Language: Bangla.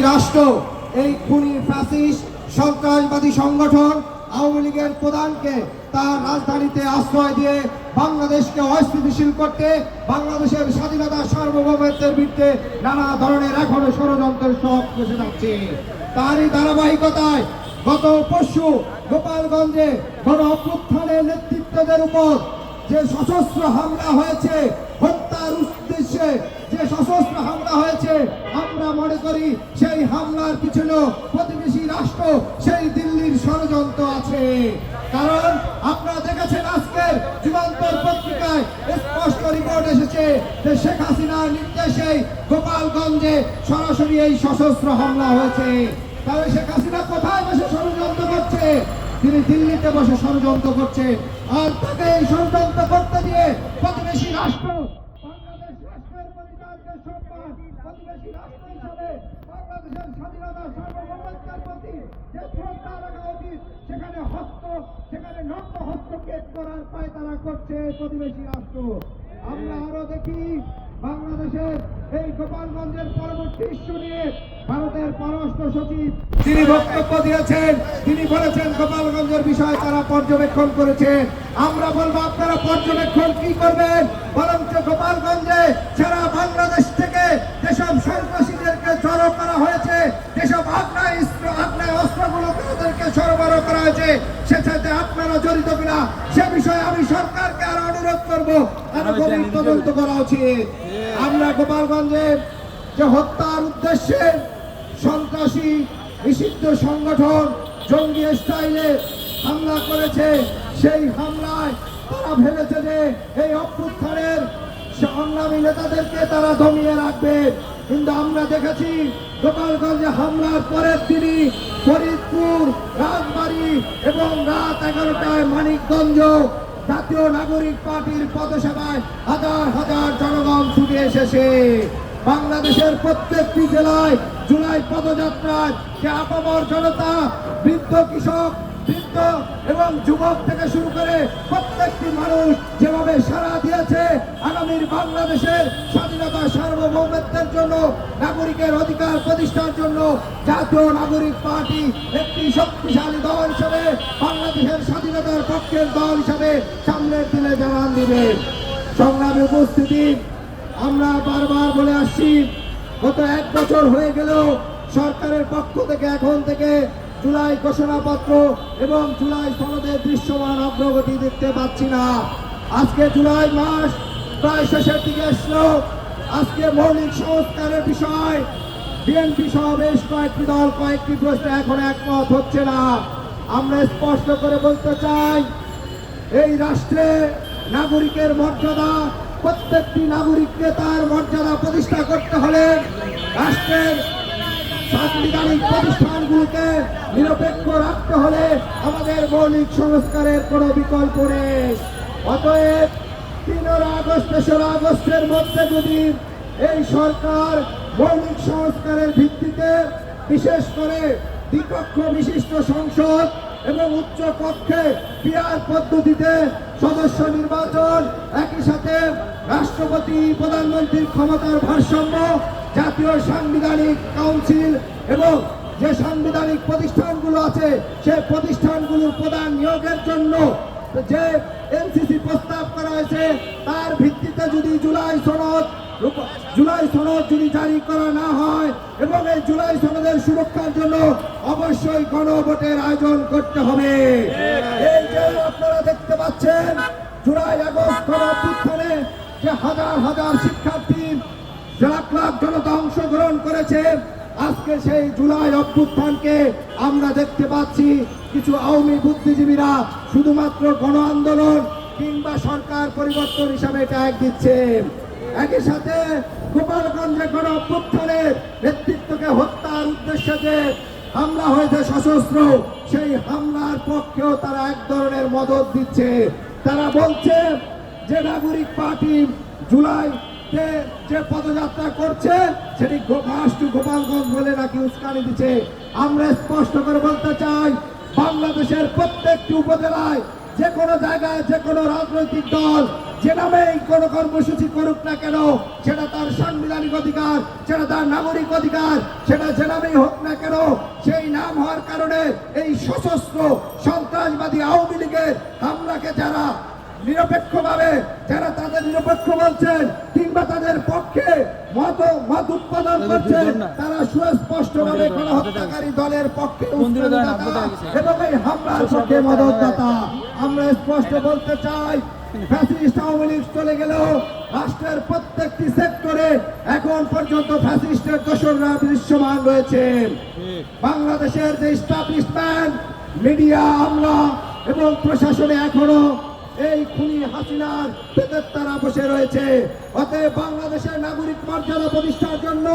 রাষ্ট্র এই খুনি ফ্যাসিস্ট সন্ত্রাসবাদী সংগঠন আওয়ামী লীগের প্রধানকে তার রাজধানীতে আশ্রয় দিয়ে বাংলাদেশকে অস্থিতিশীল করতে, বাংলাদেশের স্বাধীনতা সার্বভৌমত্বের বিরুদ্ধে নানা ধরনের এখনো ষড়যন্ত্রের সব বসে যাচ্ছে। তারই ধারাবাহিকতায় গত পরশু গোপালগঞ্জে গণ অভ্যুত্থানের নেতৃত্বদের উপর যে সশস্ত্র হামলা হয়েছে, হত্যার উদ্দেশ্যে যে সশস্ত্র হামলা হয়েছে, আমরা মনে করি সেই হামলার পিছনে প্রতিবেশী রাষ্ট্র সেই দিল্লির ষড়যন্ত্র আছে। কারণ আপনারা দেখেছেন আজকের যুগান্তর পত্রিকায় স্পষ্ট রিপোর্ট এসেছে যে শেখ হাসিনার নির্দেশে গোপালগঞ্জে সরাসরি এই সশস্ত্র হামলা হয়েছে। তাহলে শেখ হাসিনা কোথায় বসে ষড়যন্ত্র করছে? তিনি দিল্লিতে বসে ষড়যন্ত্র করছে। আর তাকে এই ষড়যন্ত্র করতে দিয়ে প্রতিবেশী রাষ্ট্র বাংলাদেশ রাষ্ট্রের পরিচালকের সম্মান, প্রতিবেশী রাষ্ট্র হিসাবে বাংলাদেশের স্বাধীনতা সার্বভৌমত্বের প্রতি যে শ্রদ্ধা রাখা উচিত, সেখানে নগ্ন হস্তক্ষেপ করার পায়তারা করছে প্রতিবেশী রাষ্ট্র। আমরা আরো দেখি বাংলাদেশের এই গোপালগঞ্জের পরবর্তী ইস্যু নিয়ে ভারতের পররাষ্ট্র সচিব তিনি বক্তব্য দিয়েছেন। তিনি বলেছেন গোপালগঞ্জের বিষয়ে তারা পর্যবেক্ষণ করেছেন। আমরা বলবো আপনারা পর্যবেক্ষণ কি করবেন? বরঞ্চ গোপালগঞ্জে সারা বাংলাদেশ থেকে যেসব সন্ত্রাসীদেরকে জড়ো করা হয়েছে, যেসব আগ্নেয় অস্ত্রগুলোকে ওদেরকে সরবরাহ করা হয়েছে, সেটাতে আপনারা জড়িত কিনা সে বিষয়ে আমি সরকারকে আরো অনুরোধ করবো আরো গভীর তদন্ত করা উচিত। আমরা গোপালগঞ্জে যে হত্যার উদ্দেশ্যে সন্ত্রাসী নিষিদ্ধ সংগঠন জঙ্গি স্টাইলে হামলা করেছে, সেই হামলায় তারা ভেবেছে যে এই অভ্যুত্থানের সংগ্রামী নেতাদেরকে তারা দমিয়ে রাখবে। কিন্তু আমরা দেখেছি গোপালগঞ্জে হামলার পরের দিনই ফরিদপুর, রাজবাড়ী এবং রাত 11টায় মানিকগঞ্জ জাতীয় নাগরিক পার্টির পদসভায় হাজার হাজার জনগণ ছুটে এসেছে। বাংলাদেশের প্রত্যেকটি জেলায় জুলাই পদযাত্রায় যে আপামর জনতা, বৃদ্ধ, কৃষক, বৃদ্ধ এবং যুবক থেকে শুরু করে প্রত্যেকটি মানুষ যেভাবে সাড়া দিয়েছে, আগামীর বাংলাদেশের স্বাধীনতা সার্বভৌমত্বের জন্য, নাগরিকের অধিকার প্রতিষ্ঠার জন্য জাতীয় নাগরিক পার্টি একটি শক্তিশালী দল হিসেবে, বাংলাদেশের স্বাধীনতার পক্ষের দল হিসেবে সামনের দিনে জানান দিবে। সংগ্রামী উপস্থিতি, আমরা বারবার বলে আসছি, গত 1 বছর হয়ে গেল সরকারের পক্ষ থেকে এখন থেকে জুলাই ঘোষণাপত্র এবং জুলাই সনদের দৃশ্যমান অগ্রগতি দেখতে পাচ্ছি না। আজকে জুলাই মাস প্রায় শেষের দিকে আসলো। আজকে মৌলিক সংস্কারের বিষয় বিএনপি সহ বেশ কয়েকটি দল কয়েকটি প্রশ্নে এখন একমত হচ্ছে না। আমরা স্পষ্ট করে বলতে চাই, এই রাষ্ট্রে নাগরিকের মর্যাদা, প্রত্যেকটি নাগরিককে তার মর্যাদা প্রতিষ্ঠা করতে হলে রাষ্ট্রের সাংবিধানিক প্রতিষ্ঠানগুলোকে নিরপেক্ষ রাখতে হলে আমাদের মৌলিক সংস্কারের কোনো বিকল্প নেই। অতএব 3 আগস্ট 3রা আগস্টের মধ্যে যদি এই সরকার মৌলিক সংস্কারের ভিত্তিতে, বিশেষ করে দ্বিকক্ষ বিশিষ্ট সংসদ এবং উচ্চ কক্ষে পিআর পদ্ধতিতে সদস্য নির্বাচন, একই সাথে রাষ্ট্রপতি প্রধানমন্ত্রীর ক্ষমতার ভারসাম্য, জাতীয় সাংবিধানিক কাউন্সিল এবং যে সাংবিধানিক প্রতিষ্ঠানগুলো আছে সেই প্রতিষ্ঠানগুলোর প্রধান নিয়োগের জন্য যে এনসিসি প্রস্তাব করা হয়েছে, তার ভিত্তিতে যদি জুলাই সনদ যদি জারি করা না হয় এবং এই জুলাই সনদের সুরক্ষার জন্য অবশ্যই গণভোটের আয়োজন করতে হবে। এই যে আপনারা দেখতে পাচ্ছেন জুলাই আগস্ট গণঅভ্যুত্থানে যে হাজার হাজার শিক্ষার্থী, লাখ লাখ জনতা অংশগ্রহণ করেছে, আজকে সেই জুলাই অভ্যুত্থানকে আমরা দেখতে পাচ্ছি কিছু আওয়ামী বুদ্ধিজীবীরা শুধুমাত্র গণ আন্দোলন কিংবা সরকার পরিবর্তন হিসাবে ট্যাগ দিচ্ছে। একই সাথে গোপালগঞ্জে গণ অভ্যুত্থানের নেতৃত্বকে হত্যার উদ্দেশ্যে যে হামলা হয়েছে সশস্ত্র, সেই হামলার পক্ষেও তারা এক ধরনের মদত দিচ্ছে। তারা বলছে যে নাগরিক পার্টি জুলাইতে যে পদযাত্রা করছে সেটি গোপালগঞ্জ বলে নাকি উস্কানি দিচ্ছে। আমরা স্পষ্ট করে বলতে চাই, বাংলাদেশের প্রত্যেকটি উপজেলায় যে কোনো জায়গায় যে কোনো রাজনৈতিক দল যে নামেই কোনো কর্মসূচি করুক না কেন, সেটা তার সাংবিধানিক অধিকার, সেটা তার নাগরিক অধিকার, সেটা যে নামেই হোক না কেন, সেই নাম হওয়ার কারণে এই সশস্ত্র সন্ত্রাসবাদী আওয়ামী লীগের হামলাকে যারা নিরপেক্ষভাবে, যারা তাদের নিরপেক্ষ বলছেন কিংবা তাদের পক্ষে মত উৎপাদন করছেন, তারা সুস্পষ্টভাবে গণহত্যাকারী দলের পক্ষে এবং এই হামলার পক্ষে মদতদাতা। আমরা স্পষ্ট বলতে চাই, ফ্যাসিস্ট আওয়ামী লীগ চলে গেলেও রাষ্ট্রের প্রত্যেকটি সেক্টরে এখন পর্যন্ত ফ্যাসিস্টের দোসররা দৃশ্যমান রয়েছে। বাংলাদেশের যে এস্টাবলিশমেন্ট, মিডিয়া, আমলা এবং প্রশাসনে এখনো এই খুনি হাসিনার পেটের তারা বসে রয়েছে। অতএব বাংলাদেশের নাগরিক মর্যাদা প্রতিষ্ঠার জন্য